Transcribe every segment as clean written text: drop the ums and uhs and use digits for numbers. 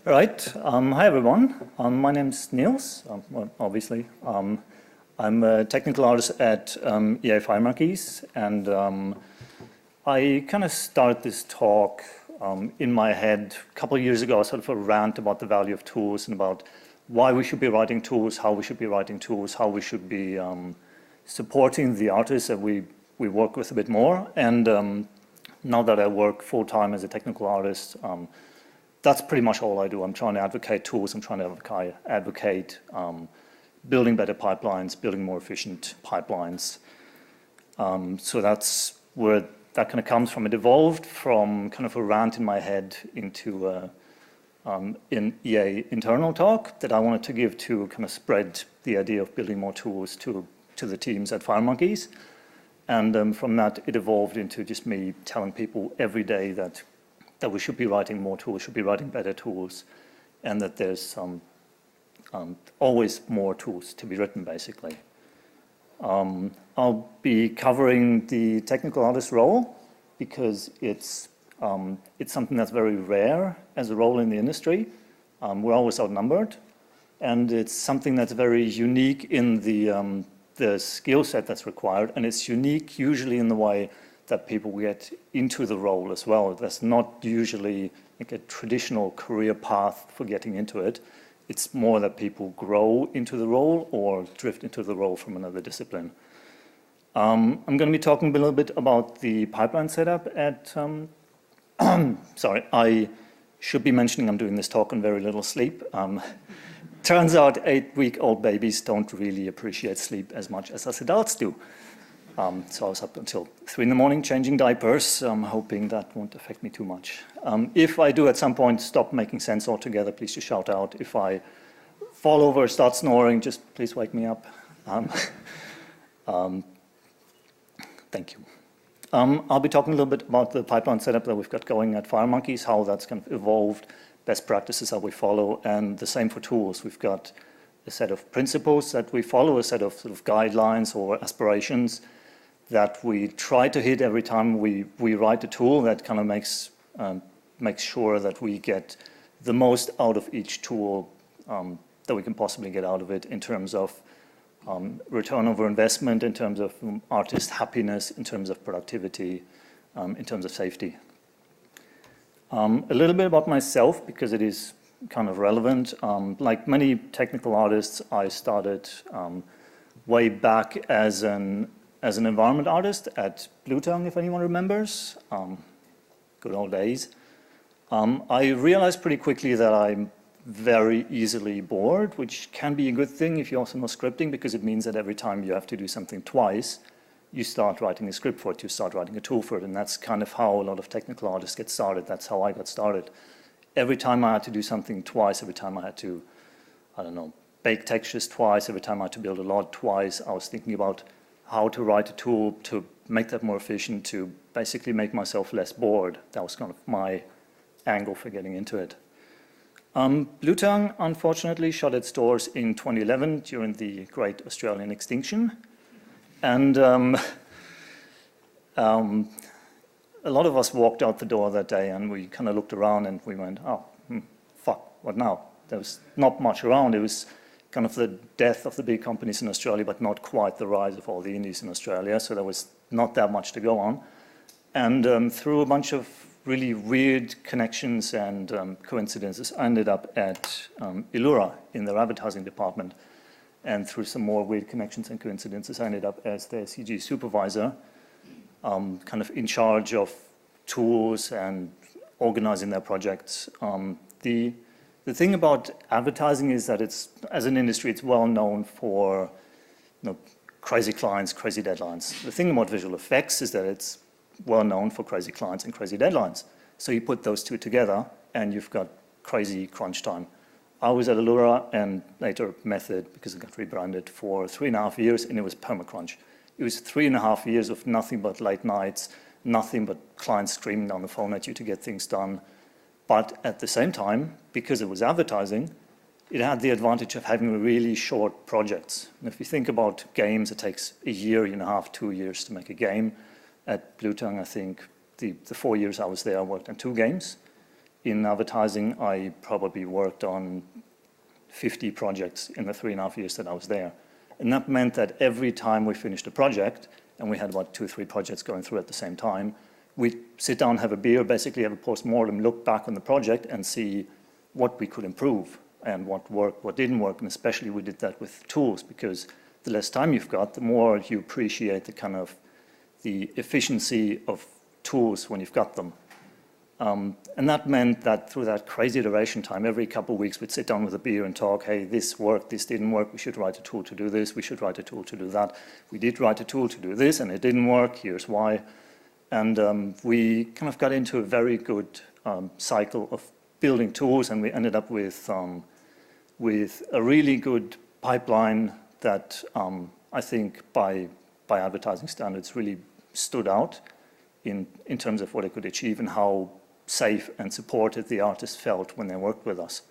Right. Hi, everyone. My name's Nils, well, obviously. I'm a technical artist at EA Fire Monkeys, and I kind of started this talk in my head a couple of years ago, sort of a rant about the value of tools and about why we should be writing tools, how we should be writing tools, how we should be supporting the artists that we work with a bit more. And now that I work full-time as a technical artist, that's pretty much all I do. I'm trying to advocate tools. I'm trying to advocate building better pipelines, building more efficient pipelines. So that's where that kind of comes from. It evolved from kind of a rant in my head into an EA internal talk that I wanted to give to kind of spread the idea of building more tools to the teams at Fire Monkeys. And from that, it evolved into just me telling people every day that we should be writing more tools, should be writing better tools, and that there's always more tools to be written, basically. I'll be covering the technical artist role because it's something that's very rare as a role in the industry. We're always outnumbered, and it's something that's very unique in the skill set that's required, and it's unique usually in the way that people get into the role as well. That's not usually like a traditional career path for getting into it. It's more that people grow into the role or drift into the role from another discipline. I'm going to be talking a little bit about the pipeline setup at, sorry, I should be mentioning I'm doing this talk on very little sleep. Turns out 8-week-old babies don't really appreciate sleep as much as us adults do. So I was up until 3 in the morning changing diapers. I'm hoping that won't affect me too much. If I do at some point stop making sense altogether, please just shout out. If I fall over or start snoring, just please wake me up. Thank you. I'll be talking a little bit about the pipeline setup that we've got going at Fire Monkeys, how that's kind of evolved, best practices that we follow, and the same for tools. We've got a set of principles that we follow, a set of sort of guidelines or aspirations that we try to hit every time we write a tool that kind of makes sure that we get the most out of each tool that we can possibly get out of it in terms of return over investment, in terms of artist happiness, in terms of productivity, in terms of safety. A little bit about myself, because it is kind of relevant. Like many technical artists, I started way back as an environment artist at Blue Tongue, if anyone remembers. Good old days. I realized pretty quickly that I'm very easily bored, which can be a good thing if you also know scripting, because it means that every time you have to do something twice, you start writing a script for it, you start writing a tool for it, and that's kind of how a lot of technical artists get started. That's how I got started. Every time I had to do something twice, every time I had to, I don't know, bake textures twice, every time I had to build a lot twice, I was thinking about how to write a tool to make that more efficient, to basically make myself less bored. That was kind of my angle for getting into it. Blue Tongue, unfortunately, shut its doors in 2011 during the Great Australian Extinction. And a lot of us walked out the door that day and we kind of looked around and we went, oh, fuck, what now? There was not much around. It was kind of the death of the big companies in Australia, but not quite the rise of all the indies in Australia. So there was not that much to go on. And through a bunch of really weird connections and coincidences, I ended up at Illura in their advertising department. And through some more weird connections and coincidences, I ended up as their CG supervisor, kind of in charge of tools and organizing their projects. The thing about advertising is that it's, as an industry, it's well known for crazy clients, crazy deadlines. The thing about visual effects is that it's well known for crazy clients and crazy deadlines. So you put those two together and you've got crazy crunch time. I was at Allura and later Method, because it got rebranded, for 3.5 years, and it was perma-crunch. It was 3.5 years of nothing but late nights, nothing but clients screaming down the phone at you to get things done. But at the same time, because it was advertising, it had the advantage of having really short projects. And if you think about games, it takes a year and a half, 2 years to make a game. At Blue Tongue, I think the 4 years I was there, I worked on 2 games. in advertising, I probably worked on 50 projects in the 3.5 years that I was there. And that meant that every time we finished a project, and we had about 2 or 3 projects going through at the same time, we'd sit down, have a beer, basically have a post-mortem, look back on the project and see what we could improve and what worked, what didn't work. And especially we did that with tools, because the less time you've got, the more you appreciate the kind of the efficiency of tools when you've got them. And that meant that through that crazy iteration time, every couple of weeks we'd sit down with a beer and talk, hey, this worked, this didn't work, we should write a tool to do this, we should write a tool to do that. We did write a tool to do this and it didn't work, here's why. And we kind of got into a very good cycle of building tools, and we ended up with a really good pipeline that I think by advertising standards really stood out in terms of what it could achieve and how safe and supported the artists felt when they worked with us.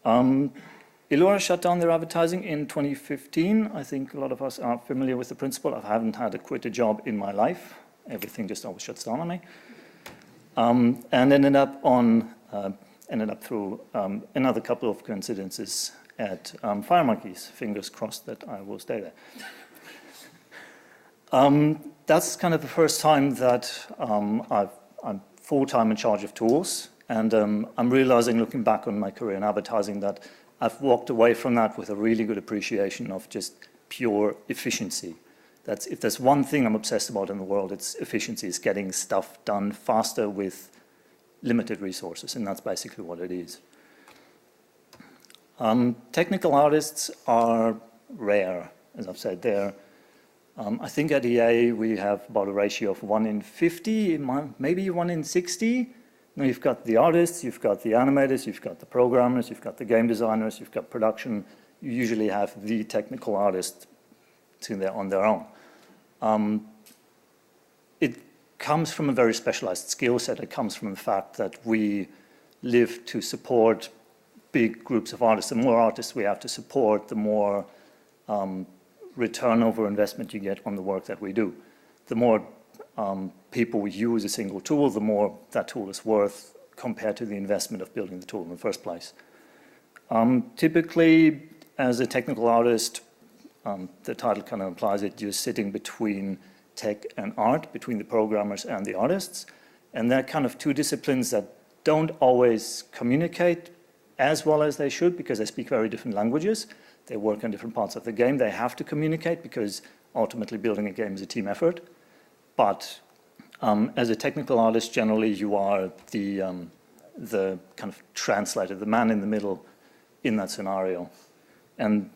Illura shut down their advertising in 2015. I think a lot of us are familiar with the principle. I haven't had to quit a job in my life. Everything just always shuts down on me. And ended up through another couple of coincidences at Fire Monkeys. Fingers crossed that I will stay there. That's kind of the first time that I'm full-time in charge of tools, and I'm realizing, looking back on my career in advertising, that I've walked away from that with a really good appreciation of just pure efficiency. If there's one thing I'm obsessed about in the world, it's efficiency. It's getting stuff done faster with limited resources, and that's basically what it is. Technical artists are rare, as I've said there. I think at EA we have about a ratio of 1 in 50, maybe 1 in 60. Now you've got the artists, you've got the animators, you've got the programmers, you've got the game designers, you've got production. You usually have the technical artist on their own. It comes from a very specialized skill set. It comes from the fact that we live to support big groups of artists. The more artists we have to support, the more return over investment you get on the work that we do. The more people use a single tool, the more that tool is worth compared to the investment of building the tool in the first place. Typically, as a technical artist, the title kind of implies it, you're sitting between tech and art, between the programmers and the artists. And they're kind of two disciplines that don't always communicate as well as they should, because they speak very different languages. They work on different parts of the game. They have to communicate because ultimately building a game is a team effort. But as a technical artist, generally you are the kind of translator, the man in the middle in that scenario. And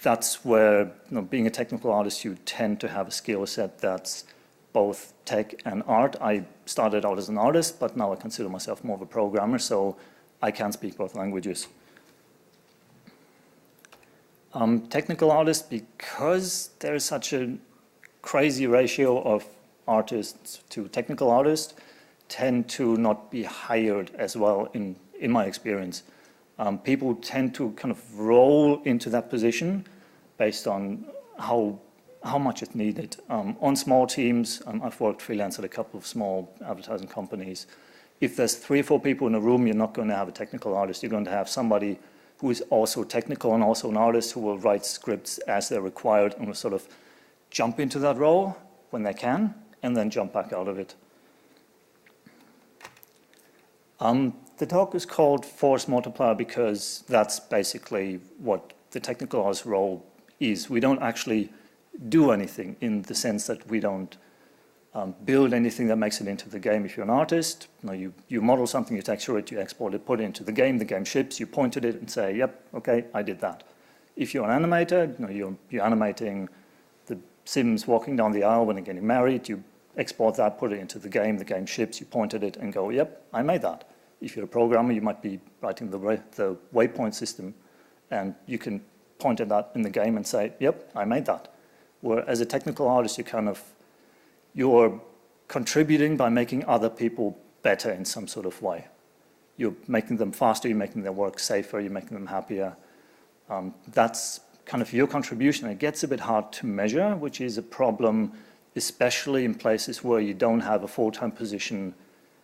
that's where, being a technical artist, you tend to have a skill set that's both tech and art. I started out as an artist, but now I consider myself more of a programmer, so I can speak both languages. Technical artists, because there's such a crazy ratio of artists to technical artists, tend to not be hired as well in my experience. People tend to kind of roll into that position based on how much it's needed. On small teams, I've worked freelance at a couple of small advertising companies. If there's 3 or 4 people in a room, you're not going to have a technical artist. You're going to have somebody who is also technical and also an artist who will write scripts as they're required and will sort of jump into that role when they can and then jump back out of it. The talk is called Force Multiplier because that's basically what the technical artist role is. We don't actually do anything in the sense that we don't build anything that makes it into the game. If you're an artist, you model something, you texture it, you export it, put it into the game ships, you point at it and say, yep, okay, I did that. If you're an animator, you're animating the Sims walking down the aisle when they're getting married, you export that, put it into the game ships, you point at it and go, yep, I made that. If you're a programmer, you might be writing the waypoint system, and you can point at that in the game and say, yep, I made that. Where as a technical artist, you're contributing by making other people better in some sort of way. You're making them faster, you're making their work safer, you're making them happier. That's kind of your contribution. It gets a bit hard to measure, which is a problem, especially in places where you don't have a full-time position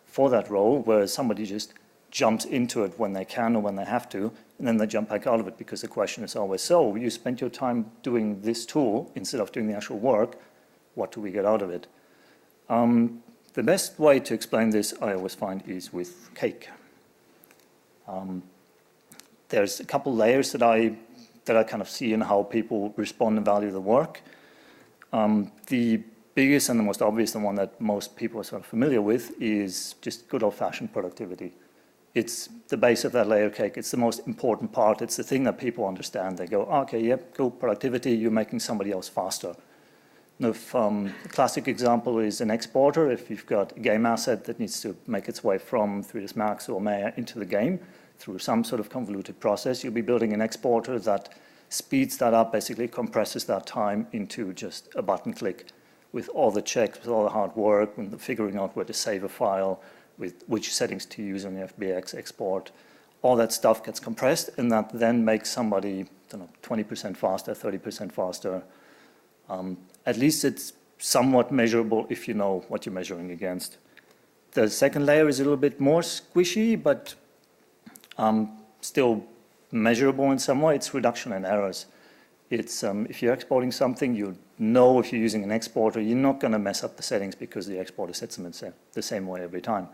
for that role, where somebody just jumps into it when they can or when they have to, and then they jump back out of it because the question is always, so you spent your time doing this tool instead of doing the actual work, what do we get out of it? The best way to explain this, I always find, is with cake. There's a couple layers that I kind of see in how people respond and value the work. The biggest and the most obvious, the one that most people are sort of familiar with, is just good old-fashioned productivity. It's the base of that layer cake. It's the most important part. It's the thing that people understand. They go, oh, okay, yep, cool, productivity, you're making somebody else faster. The classic example is an exporter. If you've got a game asset that needs to make its way from 3ds Max or Maya into the game through some sort of convoluted process, you'll be building an exporter that speeds that up, basically compresses that time into just a button click with all the checks, with all the hard work, and figuring out where to save a file, with which settings to use on the FBX export. All that stuff gets compressed, and that then makes somebody, I don't know, 20% faster, 30% faster. At least it's somewhat measurable if you know what you're measuring against. The second layer is a little bit more squishy, but still measurable in some way. It's reduction in errors. It's if you're exporting something, you know if you're using an exporter, you're not going to mess up the settings because the exporter sets them in the same way every time.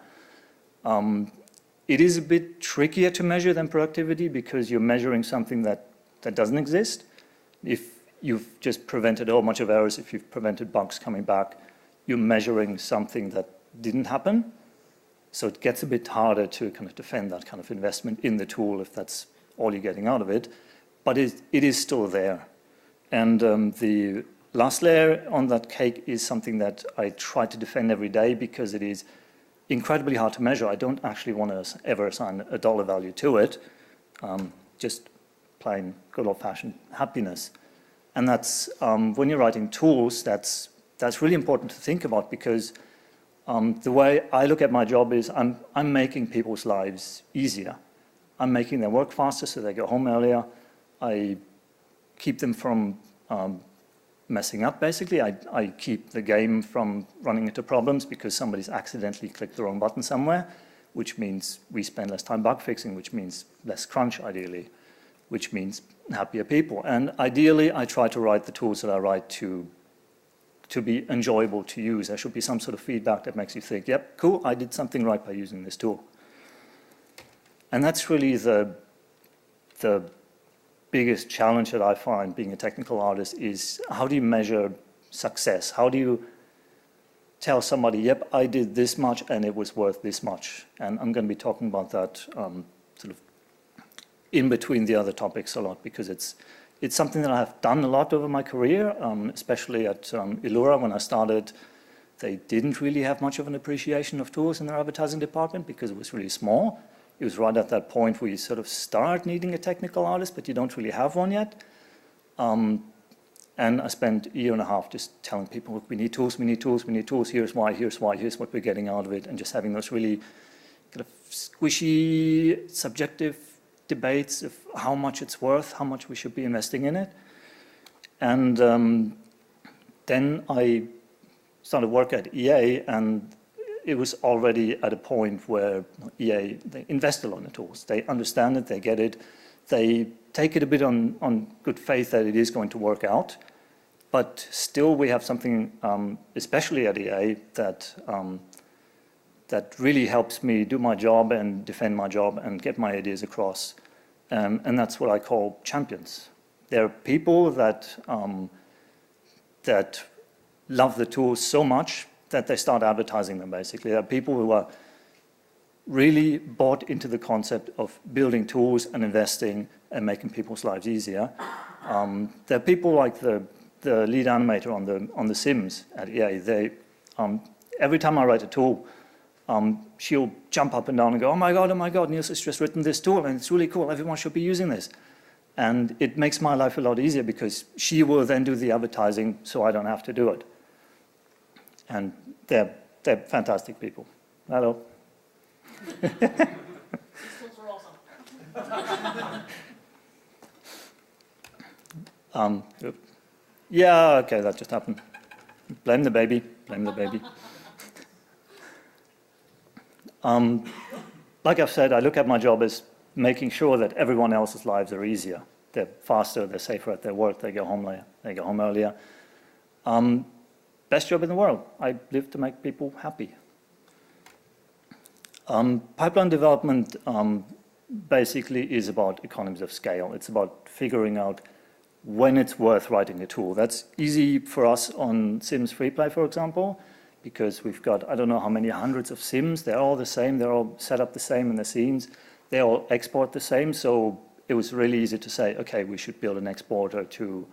It is a bit trickier to measure than productivity because you're measuring something that doesn't exist. If you've just prevented a whole bunch of errors, if you've prevented bugs coming back, you're measuring something that didn't happen. So it gets a bit harder to kind of defend that kind of investment in the tool if that's all you're getting out of it. But it is still there. And the last layer on that cake is something that I try to defend every day because it is incredibly hard to measure. I don't actually want to ever assign a dollar value to it, just plain good old-fashioned happiness. And that's, when you're writing tools, that's really important to think about because the way I look at my job is I'm making people's lives easier. I'm making them work faster so they go home earlier. I keep them from messing up, basically. I keep the game from running into problems because somebody's accidentally clicked the wrong button somewhere, which means we spend less time bug fixing, which means less crunch, ideally, which means happier people. And ideally, I try to write the tools that I write to be enjoyable to use. There should be some sort of feedback that makes you think, yep, cool, I did something right by using this tool. And that's really the biggest challenge that I find being a technical artist is how do you measure success? How do you tell somebody, yep, I did this much and it was worth this much? And I'm going to be talking about that sort of in between the other topics a lot because it's something that I have done a lot over my career, especially at Illura when I started. They didn't really have much of an appreciation of tools in their advertising department because it was really small. It was right at that point where you sort of start needing a technical artist, but you don't really have one yet. And I spent a year and a half just telling people, look, we need tools, we need tools, we need tools, here's why, here's what we're getting out of it, and just having those really kind of squishy, subjective debates of how much it's worth, how much we should be investing in it. And then I started work at EA, and it was already at a point where EA, they invest a lot in tools. They understand it, they get it, they take it a bit on good faith that it is going to work out. But still we have something, especially at EA, that really helps me do my job and defend my job and get my ideas across. And that's what I call champions. They're people that love the tools so much that they start advertising them, basically. They're people who are really bought into the concept of building tools and investing and making people's lives easier. There are people like the lead animator on the Sims at EA. Every time I write a tool, she'll jump up and down and go, oh my God, Nils has just written this tool and it's really cool, everyone should be using this. And it makes my life a lot easier because she will then do the advertising so I don't have to do it. And they're fantastic people. Hello. These tools are awesome. Yeah, okay, that just happened. Blame the baby, blame the baby. like I've said, I look at my job as making sure that everyone else's lives are easier. They're faster, they're safer at their work, they go home later, they go home earlier. Best job in the world. I live to make people happy. Pipeline development basically is about economies of scale. It's about figuring out when it's worth writing a tool. That's easy for us on Sims Freeplay, for example, because we've got, I don't know how many hundreds of Sims. They're all the same. They're all set up the same in the scenes. They all export the same. So it was really easy to say, okay, we should build an exporter to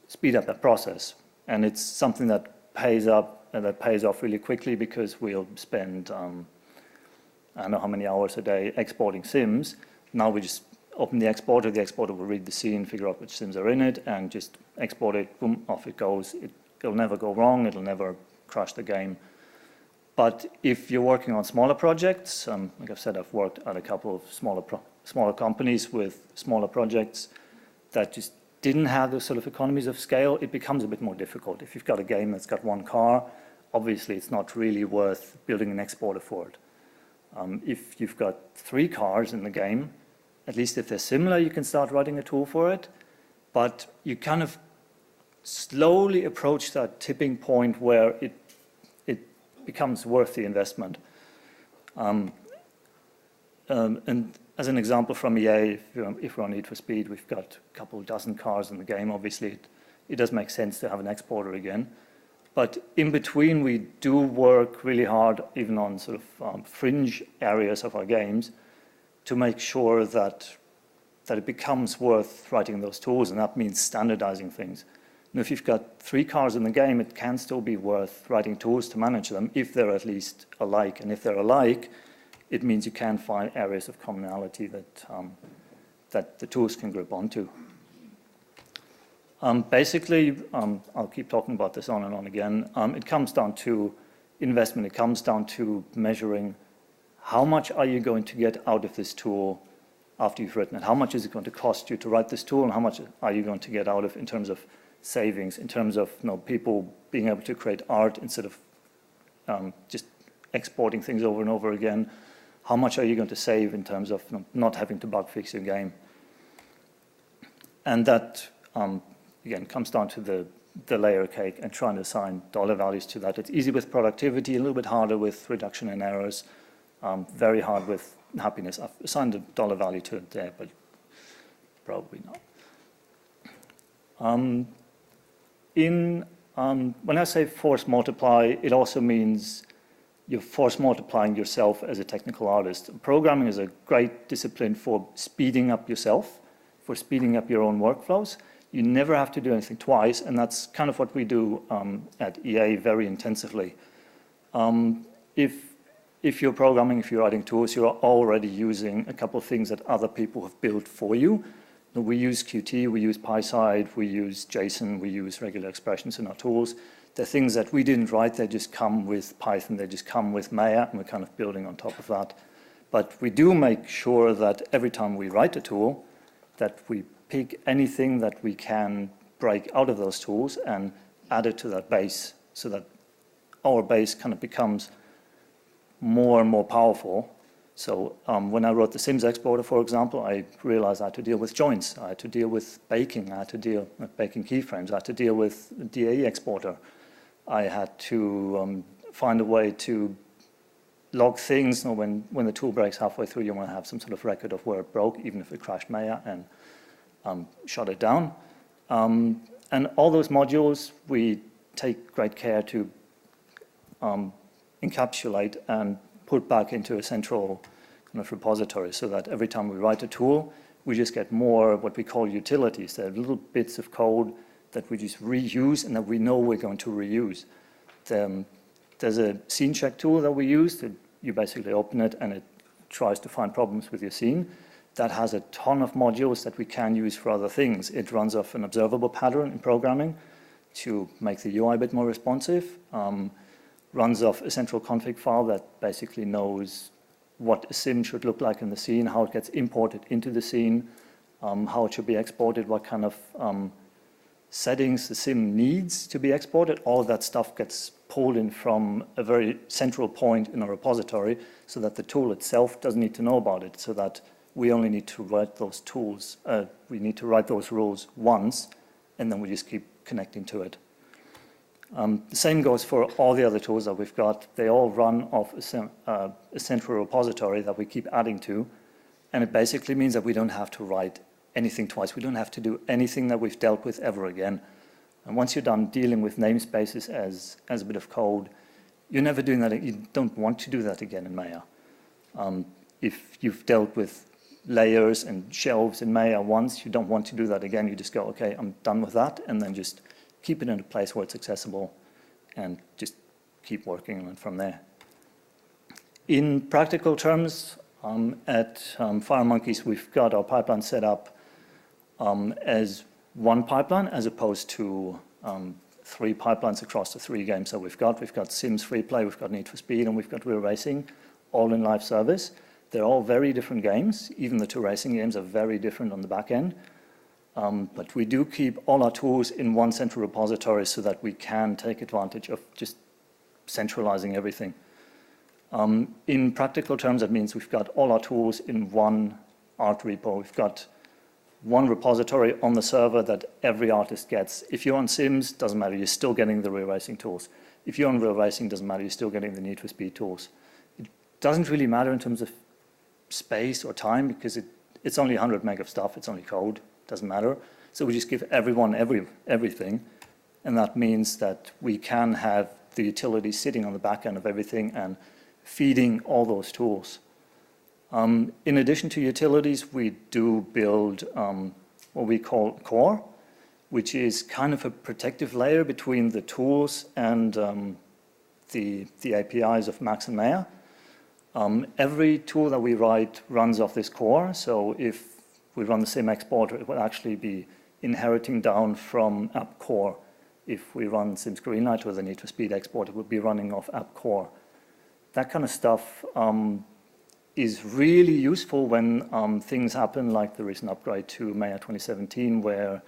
speed up that process. And it's something that pays up and that pays off really quickly because we'll spend I don't know how many hours a day exporting Sims. Now we just open the exporter will read the scene, figure out which Sims are in it, and just export it, boom, off it goes. It'll never go wrong, it'll never crash the game. But if you're working on smaller projects, like I've said, I've worked at a couple of smaller companies with smaller projects that just didn't have those sort of economies of scale, it becomes a bit more difficult. If you've got a game that's got one car, obviously it's not really worth building an exporter for it. If you've got 3 cars in the game, at least if they're similar, you can start writing a tool for it. But you kind of slowly approach that tipping point where it becomes worth the investment. And as an example from EA, if we're on Need for Speed, we've got a couple dozen cars in the game. Obviously, it does make sense to have an exporter again. But in between, we do work really hard, even on sort of fringe areas of our games, to make sure that it becomes worth writing those tools, and that means standardizing things. And if you've got 3 cars in the game, it can still be worth writing tools to manage them if they're at least alike. And if they're alike, it means you can find areas of commonality that the tools can grip onto. Basically, I'll keep talking about this on and on again. It comes down to investment. It comes down to measuring how much are you going to get out of this tool after you've written it? How much is it going to cost you to write this tool, and how much are you going to get out of in terms of savings, in terms of people being able to create art instead of just exporting things over and over again? How much are you going to save in terms of not having to bug fix your game? And that, again, comes down to the layer cake and trying to assign dollar values to that. It's easy with productivity, a little bit harder with reduction in errors, very hard with happiness. I've assigned a dollar value to it there, but probably not. When I say force multiply, it also means you're force multiplying yourself as a technical artist. Programming is a great discipline for speeding up yourself, for speeding up your own workflows. You never have to do anything twice, and that's kind of what we do at EA very intensively. If you're programming, if you're writing tools, you're already using a couple of things that other people have built for you. We use Qt, we use PySide, we use JSON, we use regular expressions in our tools. They're things that we didn't write, they just come with Python, they just come with Maya, and we're kind of building on top of that. But we do make sure that every time we write a tool, that we pick anything that we can break out of those tools and add it to that base, so that our base kind of becomes more and more powerful. So when I wrote the Sims exporter, for example, I realized I had to deal with joints, I had to deal with baking, I had to deal with baking keyframes, I had to deal with the DAE exporter. I had to find a way to log things. When the tool breaks halfway through, you want to have some sort of record of where it broke, even if it crashed Maya, and shut it down. And all those modules, we take great care to encapsulate and put back into a central kind of repository, so that every time we write a tool, we just get more what we call utilities. They're little bits of code that we just reuse and that we know we're going to reuse. There's a scene check tool that we use that you basically open it and it tries to find problems with your scene. That has a ton of modules that we can use for other things. It runs off an observable pattern in programming to make the UI a bit more responsive. Runs off a central config file that basically knows what a sim should look like in the scene, how it gets imported into the scene, how it should be exported, what kind of settings the sim needs to be exported, all of that stuff gets pulled in from a very central point in a repository so that the tool itself doesn't need to know about it, so that we only need to write those tools, we need to write those rules once, and then we just keep connecting to it. The same goes for all the other tools that we've got. They all run off a central repository that we keep adding to, and it basically means that we don't have to write anything twice. We don't have to do anything that we've dealt with ever again. And once you're done dealing with namespaces as a bit of code, you're never doing that. You don't want to do that again in Maya. If you've dealt with layers and shelves in Maya once, you don't want to do that again. You just go, okay, I'm done with that, and then just keep it in a place where it's accessible and just keep working on it from there. In practical terms, at FireMonkeys, we've got our pipeline set up as one pipeline as opposed to 3 pipelines across the 3 games that we've got. We've got Sims Free Play, we've got Need for Speed, and we've got Real Racing, all in live service. They're all very different games. Even the 2 racing games are very different on the back end. But we do keep all our tools in one central repository so that we can take advantage of just centralizing everything. In practical terms, that means we've got all our tools in one art repo. We've got one repository on the server that every artist gets. If you're on Sims, doesn't matter, you're still getting the Real Racing tools. If you're on Real Racing, doesn't matter, you're still getting the Need for Speed tools. It doesn't really matter in terms of space or time because it's only 100 meg of stuff, it's only code, doesn't matter. So we just give everyone everything, and that means that we can have the utility sitting on the back end of everything and feeding all those tools. In addition to utilities, we do build what we call core, which is kind of a protective layer between the tools and the APIs of Max and Maya. Every tool that we write runs off this core, so if we run the sim exporter, it will actually be inheriting down from app core. If we run Sims Greenlight or the Need for Speed export, it will be running off app core. That kind of stuff is really useful when things happen like the recent upgrade to Maya 2017 where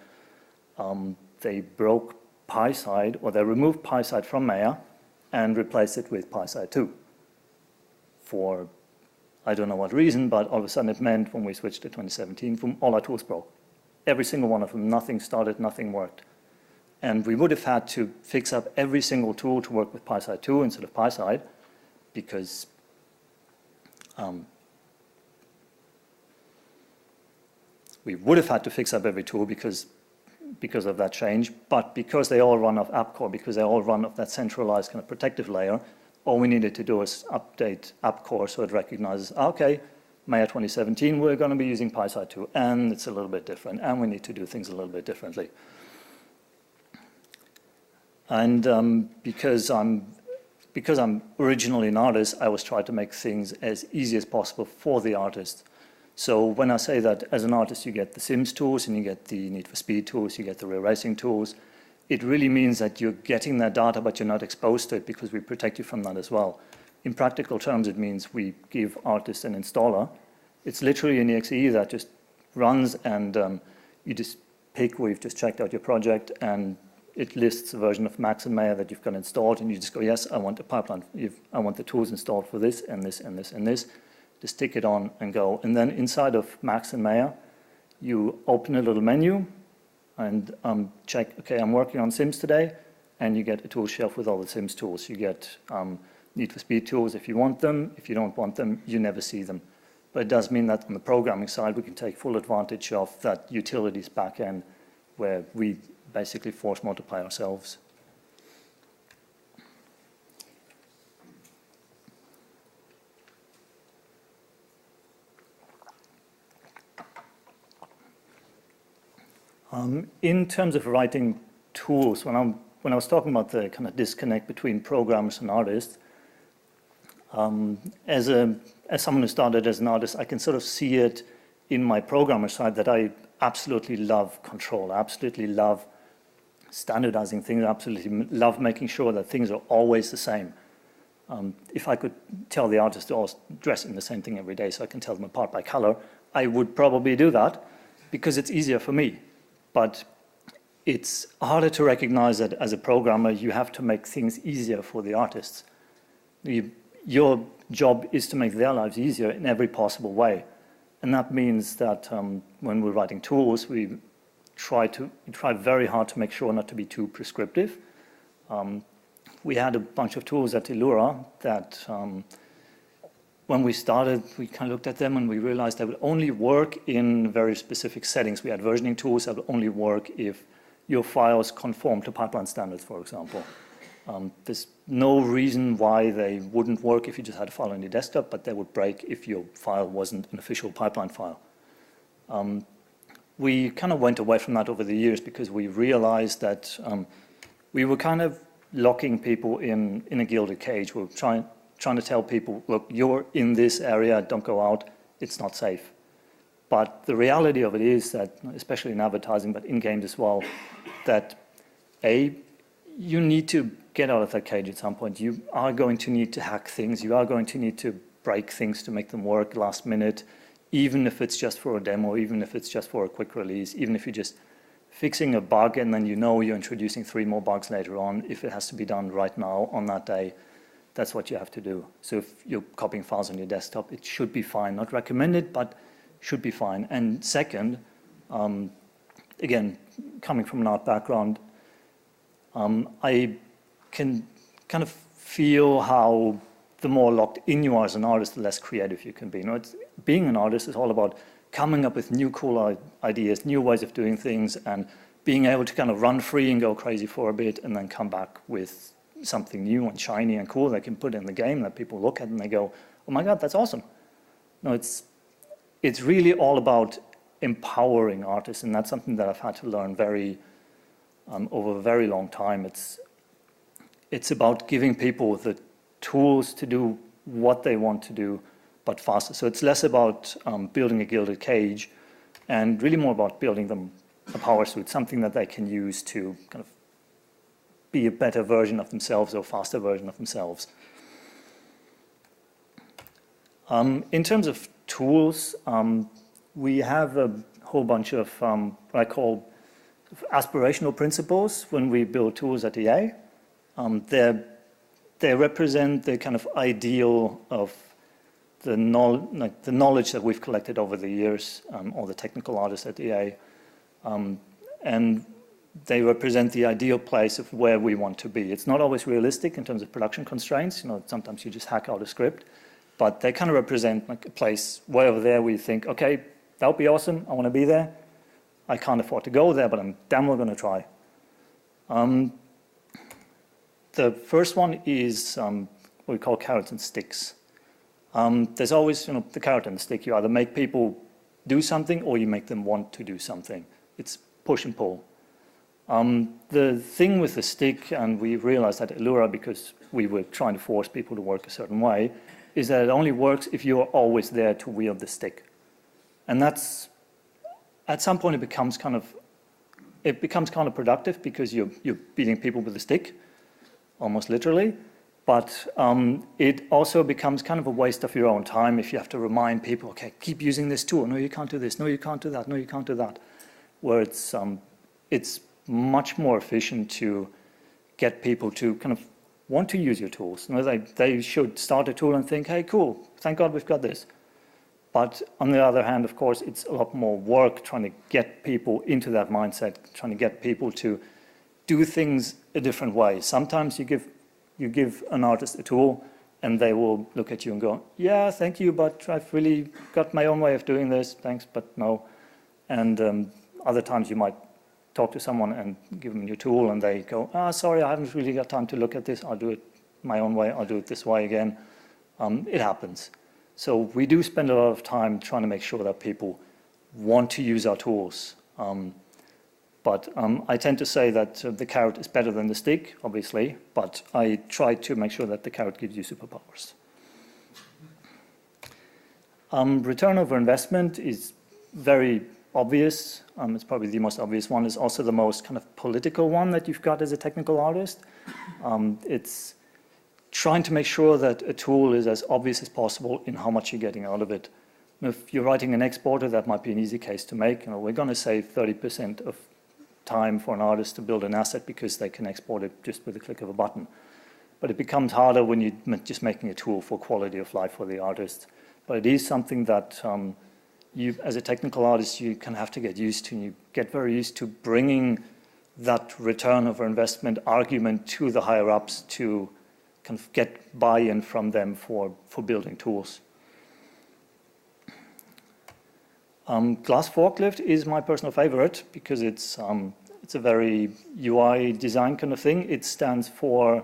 they broke PySide, or they removed PySide from Maya and replaced it with PySide 2. For I don't know what reason, but all of a sudden it meant when we switched to 2017, all our tools broke. Every single one of them, nothing started, nothing worked. And we would have had to fix up every single tool to work with PySide 2 instead of PySide, because we would have had to fix up every tool because of that change, but because they all run off AppCore, because they all run off that centralized kind of protective layer, all we needed to do is update AppCore so it recognizes, okay, Maya 2017, we're going to be using PySide 2, and it's a little bit different, and we need to do things a little bit differently. And because I'm originally an artist, I always try to make things as easy as possible for the artist. So when I say that as an artist you get the Sims tools and you get the Need for Speed tools, you get the Real Racing tools, it really means that you're getting that data but you're not exposed to it because we protect you from that as well. In practical terms, it means we give artists an installer. It's literally an exe that just runs, and you just pick where you've just checked out your project, and it lists a version of Max and Maya that you've got installed, and you just go, yes, I want a pipeline. I want the tools installed for this and this and this and this. Just tick it on and go. And then inside of Max and Maya, you open a little menu and check, okay, I'm working on Sims today, and you get a tool shelf with all the Sims tools. You get Need for Speed tools if you want them. If you don't want them, you never see them. But it does mean that on the programming side, we can take full advantage of that utilities backend where we basically force multiply ourselves. In terms of writing tools, when I was talking about the kind of disconnect between programmers and artists, as someone who started as an artist, I can sort of see it in my programmer side that I absolutely love control. I absolutely love standardizing things. I absolutely love making sure that things are always the same. If I could tell the artists to all dress in the same thing every day so I can tell them apart by color, I would probably do that because it's easier for me. But it's harder to recognize that as a programmer, you have to make things easier for the artists. Your job is to make their lives easier in every possible way. And that means that when we're writing tools, we try very hard to make sure not to be too prescriptive. We had a bunch of tools at Illura that when we started, we kind of looked at them and we realized they would only work in very specific settings. We had versioning tools that would only work if your files conform to pipeline standards, for example. There's no reason why they wouldn't work if you just had a file on your desktop, but they would break if your file wasn't an official pipeline file. We kind of went away from that over the years because we realized that we were kind of locking people in a gilded cage. We were trying to tell people, look, you're in this area, don't go out, it's not safe. But the reality of it is that, especially in advertising, but in games as well, that you need to get out of that cage at some point. You are going to need to hack things. You are going to need to break things to make them work last minute, even if it's just for a demo, even if it's just for a quick release, even if you're just fixing a bug and then you know you're introducing 3 more bugs later on. If it has to be done right now on that day, that's what you have to do. So if you're copying files on your desktop, it should be fine. Not recommended, but should be fine. And second, again, coming from an art background, I can kind of feel how the more locked in you are as an artist, the less creative you can be. Being an artist is all about coming up with new cool ideas, new ways of doing things, and being able to kind of run free and go crazy for a bit and then come back with something new and shiny and cool they can put in the game that people look at and they go, oh my God, that's awesome. No, it's really all about empowering artists, and that's something that I've had to learn over a very long time. It's about giving people the tools to do what they want to do, but faster. So it's less about building a gilded cage and really more about building them a power suit, something that they can use to kind of be a better version of themselves or a faster version of themselves. In terms of tools, we have a whole bunch of what I call aspirational principles when we build tools at TA. They represent the kind of ideal of the knowledge that we've collected over the years, all the technical artists at TA, and they represent the ideal place of where we want to be. It's not always realistic in terms of production constraints. Sometimes you just hack out a script, but they kind of represent like a place way over there where you think, okay, that would be awesome. I want to be there. I can't afford to go there, but I'm damn well going to try. The first one is what we call carrots and sticks. There's always the carrot and the stick. You either make people do something or you make them want to do something. It's push and pull. The thing with the stick, and we realized that at Illura because we were trying to force people to work a certain way, is that it only works if you're always there to wield the stick. And that's, at some point it becomes counterproductive because you're beating people with a stick, almost literally. But it also becomes kind of a waste of your own time if you have to remind people, okay, keep using this tool. No, you can't do this. No, you can't do that. No, you can't do that. Where it's much more efficient to get people to kind of want to use your tools. They should start a tool and think, hey, cool, thank God we've got this. But on the other hand, of course, it's a lot more work trying to get people into that mindset, trying to get people to do things a different way. Sometimes you give an artist a tool and they will look at you and go, yeah, thank you, but I've really got my own way of doing this, thanks, but no. And other times you might talk to someone and give them your tool and they go, sorry, I haven't really got time to look at this, I'll do it my own way, I'll do it this way again. It happens. So we do spend a lot of time trying to make sure that people want to use our tools. But I tend to say that the carrot is better than the stick, obviously, but I try to make sure that the carrot gives you superpowers. Return over investment is very obvious. It's probably the most obvious one. It's also the most kind of political one that you've got as a technical artist. It's trying to make sure that a tool is as obvious as possible in how much you're getting out of it. If you're writing an exporter, that might be an easy case to make. We're going to save 30% of time for an artist to build an asset because they can export it just with a click of a button. But it becomes harder when you're just making a tool for quality of life for the artist. But it is something that you, as a technical artist, you can have to get used to. And you get very used to bringing that return over investment argument to the higher-ups to kind of get buy-in from them for building tools. Glass forklift is my personal favorite because it's a very UI design kind of thing. It stands for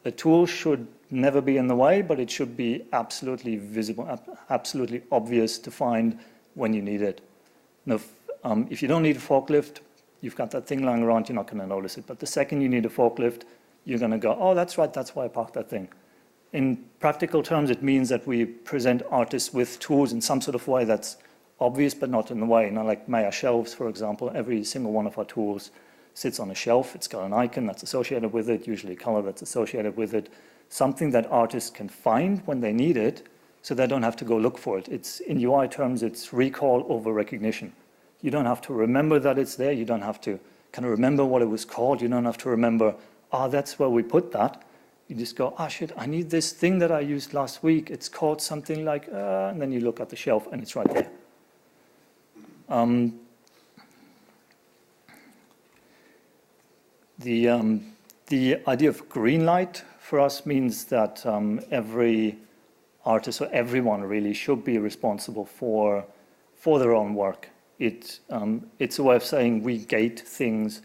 a tool should never be in the way, but it should be absolutely visible, absolutely obvious to find when you need it. Now, if you don't need a forklift, you've got that thing lying around, you're not going to notice it. But the second you need a forklift, you're going to go, oh, that's right, that's why I parked that thing. In practical terms, it means that we present artists with tools in some sort of way that's obvious but not in the way. Now, like Maya shelves, for example, every single one of our tools sits on a shelf. It's got an icon that's associated with it, usually a color that's associated with it, something that artists can find when they need it so they don't have to go look for it. It's, in UI terms, it's recall over recognition. You don't have to remember that it's there. You don't have to kind of remember what it was called. You don't have to remember, that's where we put that. You just go, shit, I need this thing that I used last week. It's called something like, and then you look at the shelf and it's right there. The idea of green light for us means that every artist or everyone really should be responsible for their own work. It's a way of saying we gate things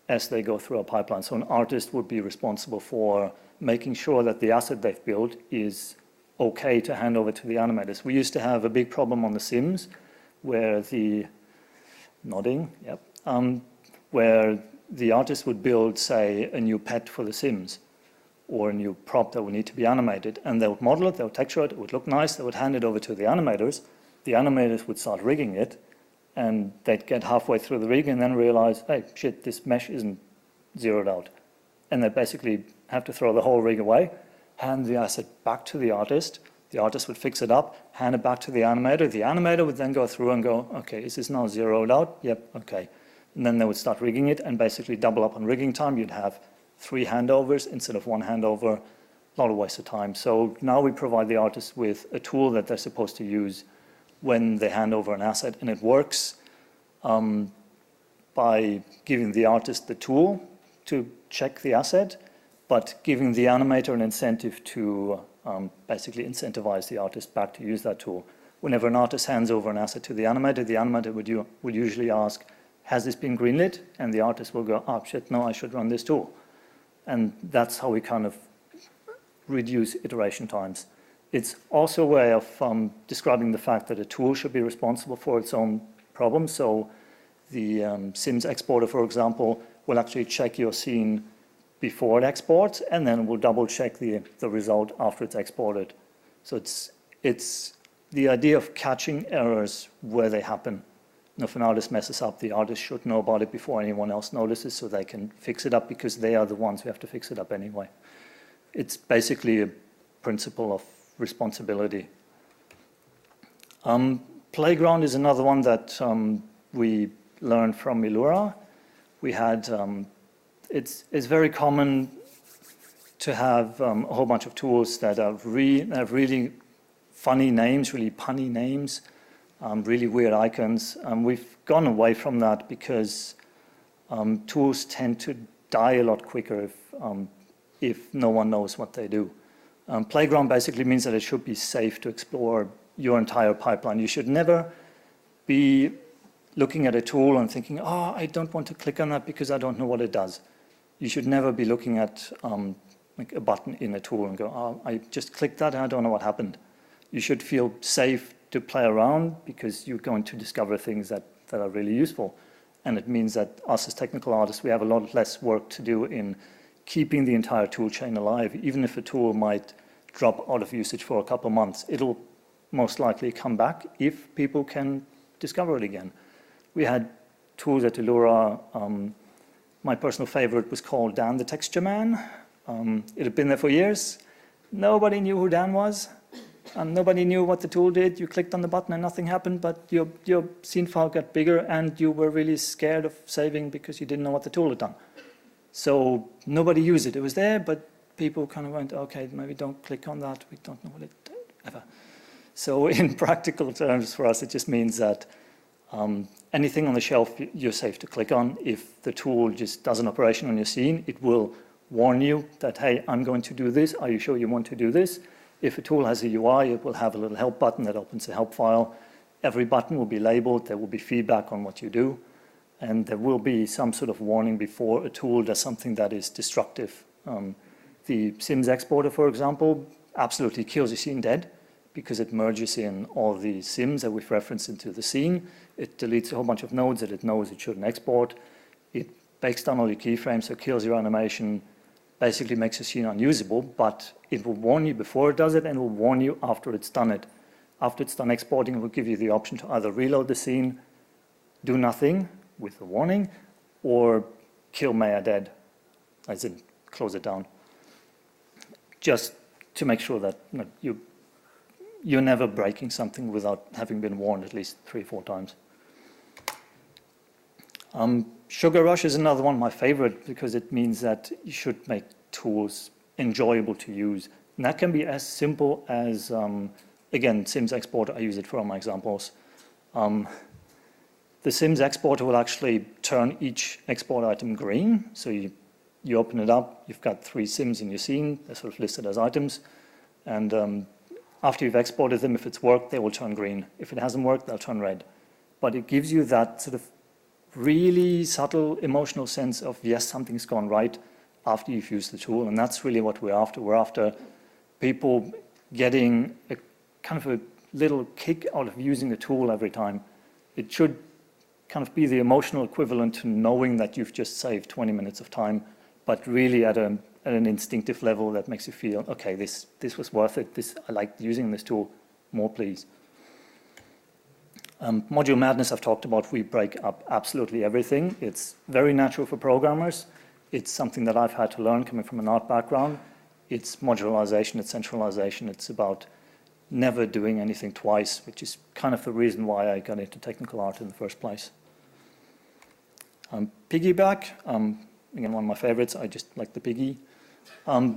as they go through our pipeline. So an artist would be responsible for making sure that the asset they've built is okay to hand over to the animators. We used to have a big problem on The Sims where where the artist would build, say, a new pet for The Sims or a new prop that would need to be animated. And they would model it, they would texture it, it would look nice, they would hand it over to the animators. The animators would start rigging it, and they'd get halfway through the rig and then realize, hey, shit, this mesh isn't zeroed out. And they basically have to throw the whole rig away, hand the asset back to the artist would fix it up, hand it back to the animator would then go through and go, okay, is this now zeroed out? Yep, okay. And then they would start rigging it and basically double up on rigging time. You'd have 3 handovers instead of 1 handover, a lot of waste of time. So now we provide the artist with a tool that they're supposed to use when they hand over an asset, and it works by giving the artist the tool to check the asset, but giving the animator an incentive to basically incentivize the artist back to use that tool. Whenever an artist hands over an asset to the animator would usually ask, has this been greenlit? And the artist will go, shit, no, I should run this tool. And that's how we kind of reduce iteration times. It's also a way of describing the fact that a tool should be responsible for its own problems. So the Sims exporter, for example, will actually check your scene before it exports, and then will double check the result after it's exported. So it's the idea of catching errors where they happen. And if an artist messes up, the artist should know about it before anyone else notices so they can fix it up, because they are the ones who have to fix it up anyway. It's basically a principle of responsibility. Playground is another one that we learned from Milura. We had, it's very common to have a whole bunch of tools that have really funny names, really punny names, really weird icons. We've gone away from that because tools tend to die a lot quicker if no one knows what they do. Playground basically means that it should be safe to explore your entire pipeline. You should never be looking at a tool and thinking, I don't want to click on that because I don't know what it does. You should never be looking at like a button in a tool and go, I just clicked that and I don't know what happened. You should feel safe to play around because you're going to discover things that are really useful. And it means that us as technical artists, we have a lot less work to do in keeping the entire tool chain alive. Even if a tool might drop out of usage for a couple of months, it'll most likely come back if people can discover it again. We had tools at Illura. My personal favorite was called Dan the Texture Man. It had been there for years. Nobody knew who Dan was. Nobody knew what the tool did. You clicked on the button and nothing happened, but your scene file got bigger and you were really scared of saving because you didn't know what the tool had done. So nobody used it. It was there, but people kind of went, okay, maybe don't click on that. We don't know what it did ever. So in practical terms for us, it just means that anything on the shelf you're safe to click on. If the tool just does an operation on your scene, it will warn you that, hey, I'm going to do this. Are you sure you want to do this? If a tool has a UI, it will have a little help button that opens a help file. Every button will be labeled. There will be feedback on what you do. And there will be some sort of warning before a tool does something that is destructive. The Sims exporter, for example, absolutely kills a scene dead because it merges in all the Sims that we've referenced into the scene. It deletes a whole bunch of nodes that it knows it shouldn't export. It bakes down all your keyframes, so kills your animation, basically makes the scene unusable, but it will warn you before it does it and it will warn you after it's done it. After it's done exporting, it will give you the option to either reload the scene, do nothing with a warning, or kill Maya dead, as in close it down. Just to make sure that you're never breaking something without having been warned at least 3 or 4 times. Sugar Rush is another one of my favorite because it means that you should make tools enjoyable to use. And that can be as simple as, again, Sims exporter, I use it for all my examples. The Sims exporter will actually turn each export item green. So you open it up, you've got 3 Sims in your scene, they're sort of listed as items. And after you've exported them, if it's worked, they will turn green. If it hasn't worked, they'll turn red. But it gives you that sort of really subtle emotional sense of, yes, something's gone right after you've used the tool. And that's really what we're after. We're after people getting a kind of a little kick out of using the tool every time. It should kind of be the emotional equivalent to knowing that you've just saved 20 minutes of time, but really at an instinctive level that makes you feel, okay, this was worth it. I like using this tool. More, please. Module madness I've talked about. We break up absolutely everything. It's very natural for programmers. It's something that I've had to learn coming from an art background. It's modularization, it's centralization. It's about never doing anything twice, which is kind of the reason why I got into technical art in the first place. Piggyback, again, one of my favorites. I just like the piggy.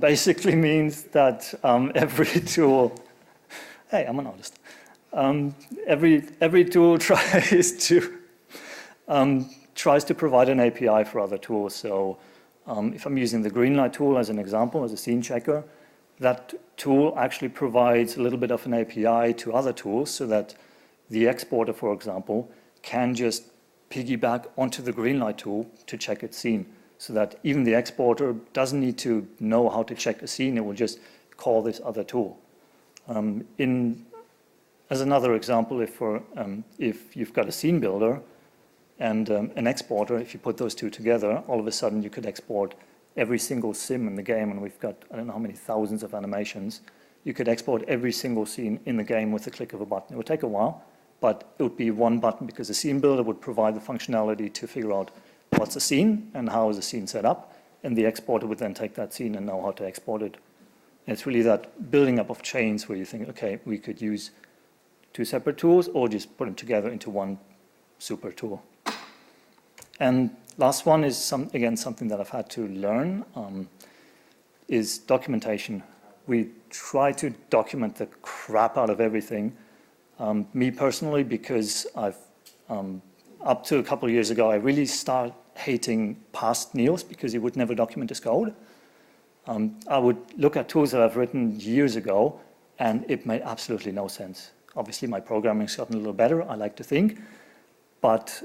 Basically means that every tool, hey, I'm an artist. Every tool tries to provide an API for other tools. So if I'm using the Greenlight tool as an example, as a scene checker, that tool actually provides a little bit of an API to other tools so that the exporter, for example, can just piggyback onto the Greenlight tool to check its scene. So that even the exporter doesn't need to know how to check a scene, it will just call this other tool. As another example, if you've got a scene builder and an exporter, if you put those two together, all of a sudden you could export every single sim in the game, and we've got, I don't know how many thousands of animations. You could export every single scene in the game with the click of a button. It would take a while, but it would be one button because the scene builder would provide the functionality to figure out what's a scene and how is the scene set up, and the exporter would then take that scene and know how to export it. And it's really that building up of chains where you think, okay, we could use 2 separate tools or just put them together into one super tool. And last one is, again, something that I've had to learn, is documentation. We try to document the crap out of everything. Me personally, because up to a couple of years ago, I really started hating past Nils because he would never document his code. I would look at tools that I've written years ago, and it made absolutely no sense. Obviously, my programming's gotten a little better, I like to think, but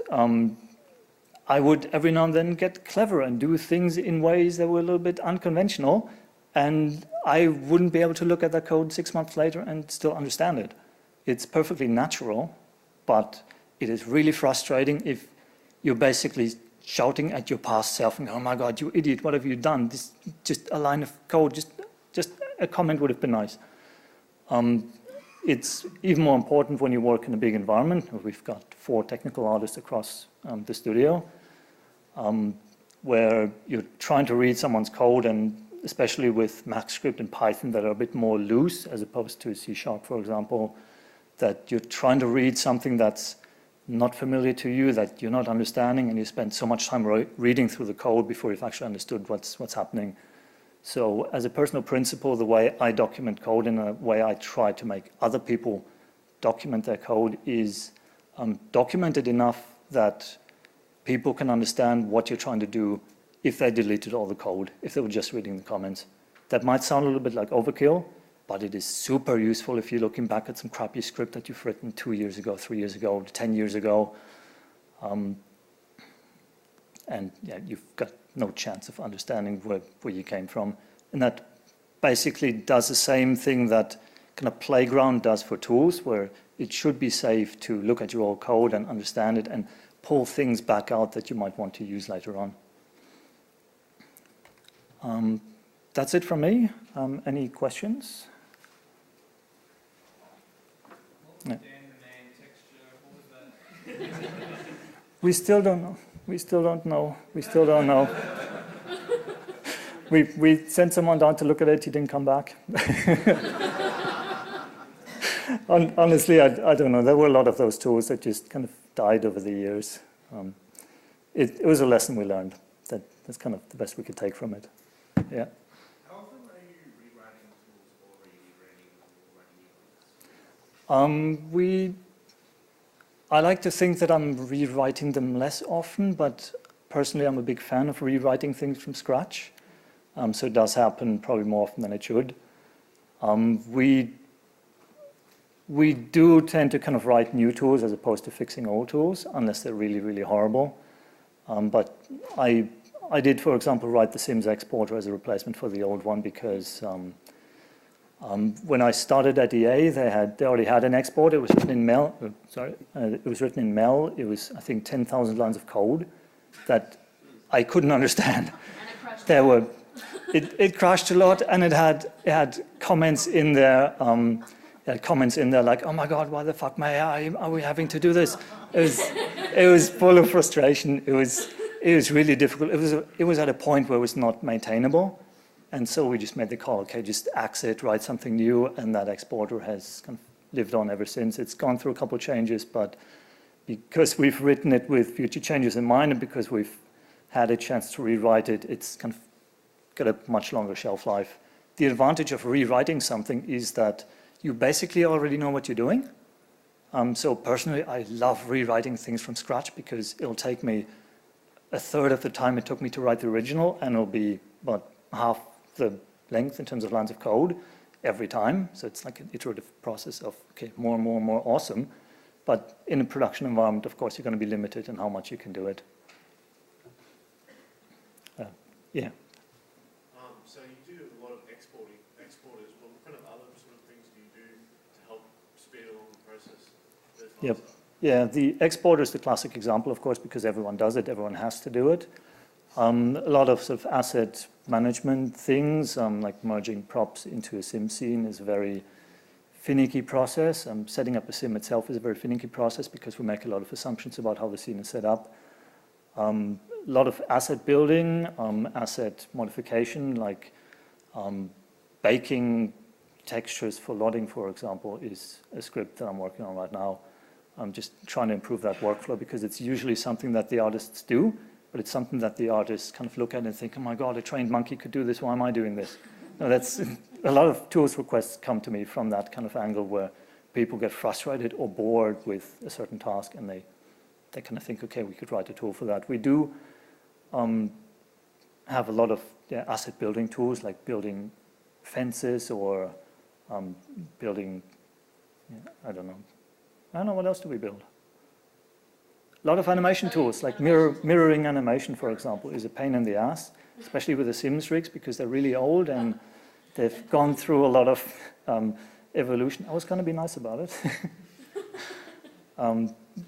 I would every now and then get clever and do things in ways that were a little bit unconventional, and I wouldn't be able to look at that code 6 months later and still understand it. It's perfectly natural, but it is really frustrating if you're basically shouting at your past self and, oh my God, you idiot, what have you done? This, just a line of code, just a comment would have been nice. It's even more important when you work in a big environment. We've got 4 technical artists across the studio, where you're trying to read someone's code and especially with MaxScript and Python that are a bit more loose as opposed to C#, for example, that you're trying to read something that's not familiar to you, that you're not understanding, and you spend so much time reading through the code before you've actually understood what's happening. So as a personal principle, the way I document code and the way I try to make other people document their code is document it enough that people can understand what you're trying to do if they deleted all the code, if they were just reading the comments. That might sound a little bit like overkill, but it is super useful if you're looking back at some crappy script that you've written 2 years ago, 3 years ago, 10 years ago. And yeah, you've got no chance of understanding where you came from. And that basically does the same thing that kind of Playground does for tools, where it should be safe to look at your old code and understand it and pull things back out that you might want to use later on. That's it from me. Any questions? No. We still don't know. We still don't know. We still don't know. We sent someone down to look at it. He didn't come back. Honestly, I don't know. There were a lot of those tools that just kind of died over the years. It was a lesson we learned. That's kind of the best we could take from it. Yeah. How often are you rewriting tools or rewriting new ones? I like to think that I'm rewriting them less often, but personally I'm a big fan of rewriting things from scratch. So it does happen probably more often than it should. We do tend to kind of write new tools as opposed to fixing old tools, unless they're really, really horrible. But I did, for example, write the Sims exporter as a replacement for the old one because when I started at EA, they already had an exporter. It was written in Mel. It was written in Mel. It was, I think, 10,000 lines of code that I couldn't understand. It crashed a lot, and it had comments in there. Like, oh my God, why the fuck are we having to do this? It was full of frustration. It was really difficult. It was at a point where it was not maintainable. And so we just made the call, okay, just axe it, write something new, and that exporter has kind of lived on ever since. It's gone through a couple of changes, but because we've written it with future changes in mind, and because we've had a chance to rewrite it, it's kind of got a much longer shelf life. The advantage of rewriting something is that you basically already know what you're doing. So personally, I love rewriting things from scratch because it'll take me a third of the time it took me to write the original, and it'll be about half the length in terms of lines of code every time. So it's like an iterative process of, okay, more and more and more awesome. But in a production environment, of course, you're going to be limited in how much you can do it. Yeah. So you do a lot of exporters. What kind of other sort of things do you do to help speed along the process? Yep. Yeah, the exporter is the classic example, of course, because everyone does it. Everyone has to do it. A lot of sort of asset management things, like merging props into a sim scene is a very finicky process. Setting up a sim itself is a very finicky process because we make a lot of assumptions about how the scene is set up. A lot of asset building, asset modification, like baking textures for loading, for example, is a script that I'm working on right now. I'm just trying to improve that workflow because it's usually something that the artists do, but it's something that the artists kind of look at and think, oh my God, a trained monkey could do this, why am I doing this? No, that's a lot of tools requests come to me from that kind of angle where people get frustrated or bored with a certain task and they kind of think, okay, we could write a tool for that. We do have a lot of asset building tools like building fences or building, I don't know, what else do we build? A lot of animation tools, like mirroring animation, for example, is a pain in the ass, especially with the Sims rigs, because they're really old and they've gone through a lot of evolution. I was going to be nice about it.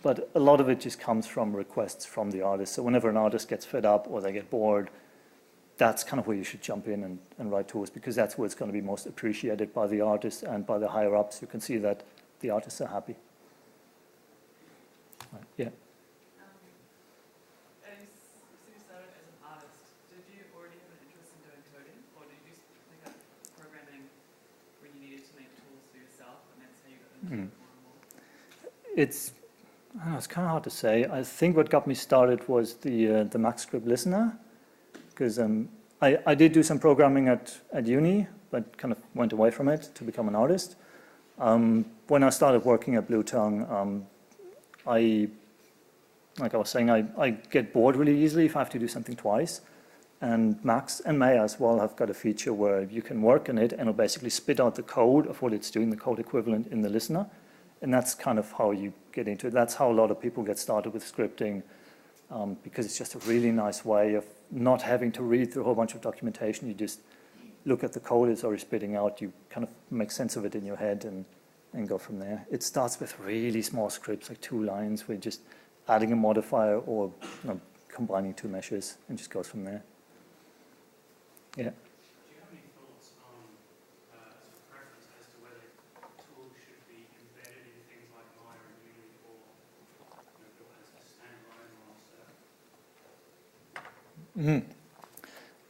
But a lot of it just comes from requests from the artist. So whenever an artist gets fed up or they get bored, that's kind of where you should jump in and write tools, because that's where it's going to be most appreciated by the artist and by the higher-ups. You can see that the artists are happy. Yeah. As you started as an artist, did you already have an interest in doing coding, or did it's I don't know, it's kind of hard to say. I think what got me started was the Max script listener, because I did do some programming at uni, but kind of went away from it to become an artist. When I started working at Blue Tongue, like I was saying, I get bored really easily if I have to do something twice. And Max and Maya as well have got a feature where you can work on it and it'll basically spit out the code of what it's doing, the code equivalent in the listener. And that's kind of how you get into it. That's how a lot of people get started with scripting, because it's just a really nice way of not having to read through a whole bunch of documentation. You just look at the code it's already spitting out, you kind of make sense of it in your head and go from there. It starts with really small scripts, like 2 lines, where you're just adding a modifier or combining 2 meshes, and just goes from there. Yeah. Do you have any thoughts on sort of preference as to whether tools should be embedded in things like Maya and Unity or built as a standalone or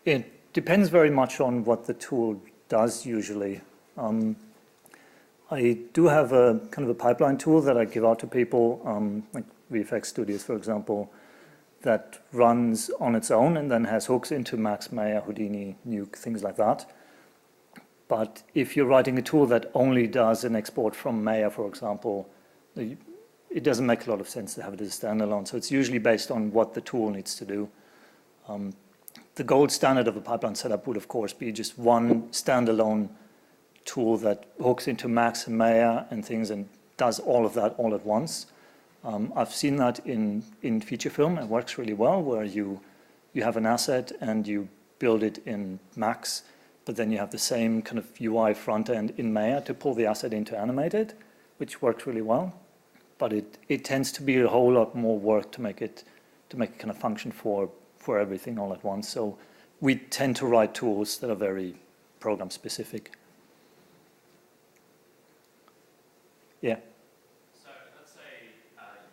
It depends very much on what the tool does usually. I do have a kind of a pipeline tool that I give out to people, like VFX Studios, for example, that runs on its own and then has hooks into Max, Maya, Houdini, Nuke, things like that. But if you're writing a tool that only does an export from Maya, for example, it doesn't make a lot of sense to have it as a standalone. So it's usually based on what the tool needs to do. The gold standard of a pipeline setup would, of course, be just one standalone tool that hooks into Max and Maya and things and does all of that all at once. I've seen that in feature film. It works really well, where you have an asset and you build it in Max, but then you have the same kind of UI front end in Maya to pull the asset in to animate it, which works really well. But it tends to be a whole lot more work to make it kind of function for everything all at once. So we tend to write tools that are very program specific. Yeah. So let's say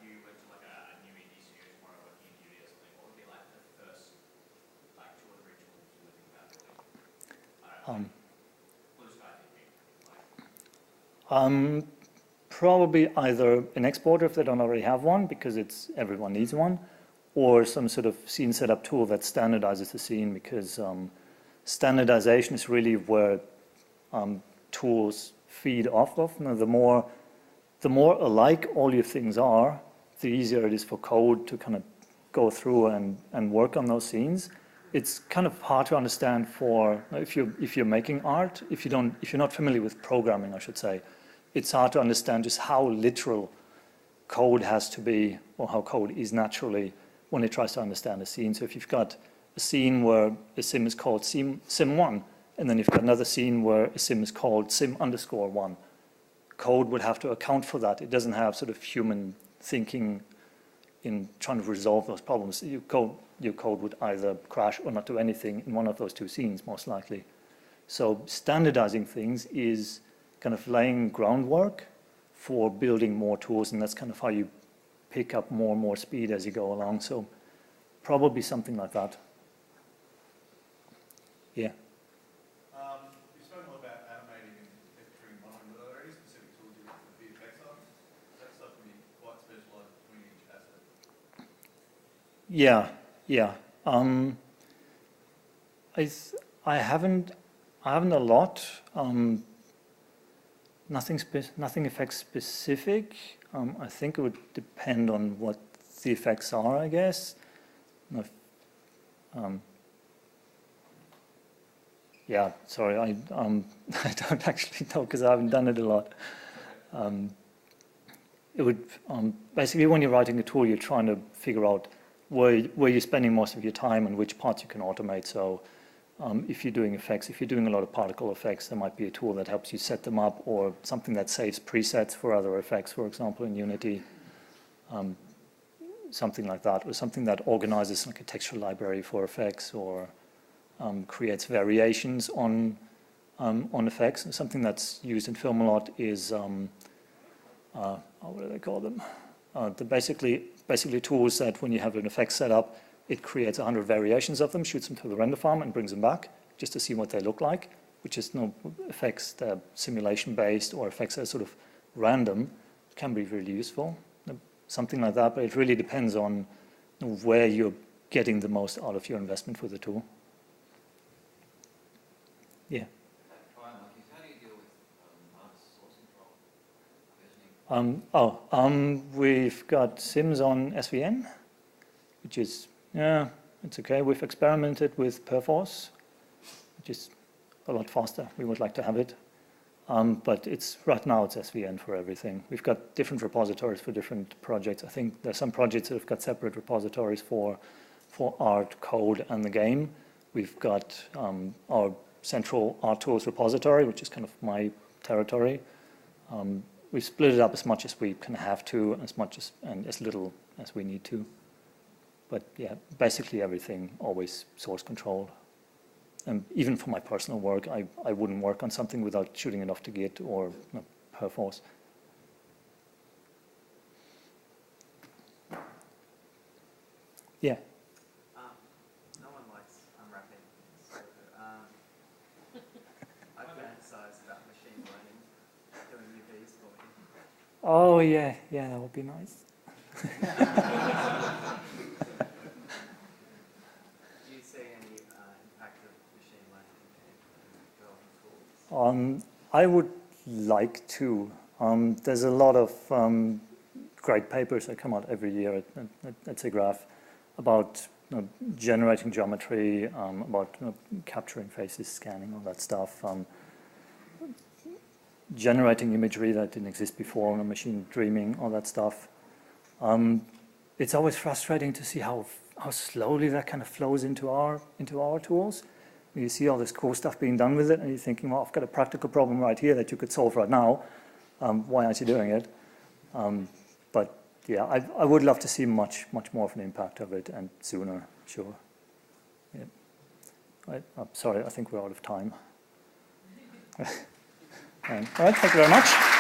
you went to like a new indie studio tomorrow working in Unity or something. What would be like the first like 2 or 3 tools you would think about building? Blue sky thinking. Probably either an exporter if they don't already have one, because everyone needs one, or some sort of scene setup tool that standardizes the scene, because standardization is really where tools feed off of. Now, the more alike all your things are, the easier it is for code to kind of go through and work on those scenes. It's kind of hard to understand for if you're making art, if you're not familiar with programming, I should say. It's hard to understand just how literal code has to be, or how code is naturally, when it tries to understand a scene. So if you've got a scene where a sim is called sim1, and then you've got another scene where a sim is called sim_1, code would have to account for that. It doesn't have sort of human thinking in trying to resolve those problems. Your code would either crash or not do anything in one of those 2 scenes, most likely. So standardizing things is kind of laying groundwork for building more tools, and that's kind of how you pick up more and more speed as you go along. So probably something like that. Yeah. You've spoken a lot about animating and texturing and modeling, but are there any specific tools you use for VFX on? Is that stuff can be quite specialized between each asset? Yeah. I haven't a lot. Nothing effects specific. I think it would depend on what the effects are, I guess. Yeah, sorry, I don't actually know because I haven't done it a lot. It would basically, when you're writing a tool, you're trying to figure out where you're spending most of your time and which parts you can automate. So if you're doing effects, if you're doing a lot of particle effects, there might be a tool that helps you set them up, or something that saves presets for other effects, for example, in Unity. Something like that, or something that organizes like a texture library for effects, or creates variations on effects. And something that's used in film a lot is, what do they call them? Basically tools that when you have an effect set up, it creates 100 variations of them, shoots them to the render farm, and brings them back just to see what they look like, which is no effects that are simulation-based or effects that are sort of random, can be really useful. something like that, but it really depends on where you're getting the most out of your investment for the tool. Yeah. How do you deal with source control? We've got sims on SVN, which is, yeah, it's okay. We've experimented with Perforce, which is a lot faster. We would like to have it. But right now it's SVN for everything. We've got different repositories for different projects. I think there's some projects that have got separate repositories for art, code, and the game. We've got our central art tools repository, which is kind of my territory. We split it up as much as we can have to, and as little as we need to. But yeah, basically everything always source controlled. And even for my personal work, I wouldn't work on something without shooting it off to Git or Perforce. Yeah. No one likes unwrapping, so I fantasize about machine learning doing UVs for me. Oh yeah, that would be nice. Do you see any impact of machine learning in developing tools? I would like to. There's a lot of great papers that come out every year at SIGGRAPH about generating geometry, about capturing faces, scanning, all that stuff, generating imagery that didn't exist before, machine dreaming, all that stuff. It's always frustrating to see how slowly that kind of flows into our tools. You see all this cool stuff being done with it, and you're thinking, well, I've got a practical problem right here that you could solve right now. Why aren't you doing it? But yeah, I would love to see much more of an impact of it, and sooner, sure. Yeah. I'm sorry, I think we're out of time. All right, thank you very much.